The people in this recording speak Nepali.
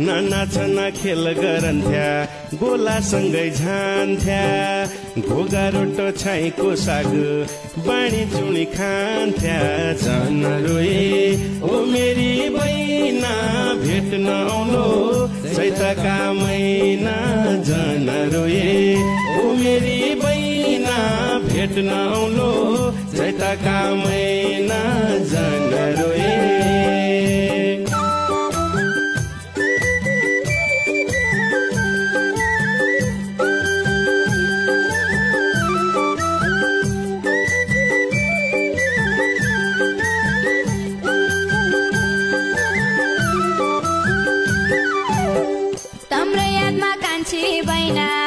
नाना खेल गरन्थ्या गोलासँगै झान्थ्या घोगा रोटो छाईको साग बाणी चुनी खान्थ्या झन रोए ओ मेरी बहिना भेट्न आउलो चैतका महिना झन रोए ओ मेरी बहिना भेट्न आउलो चैतका महिना झन रोए तम्रो यादमा कान्छी बैना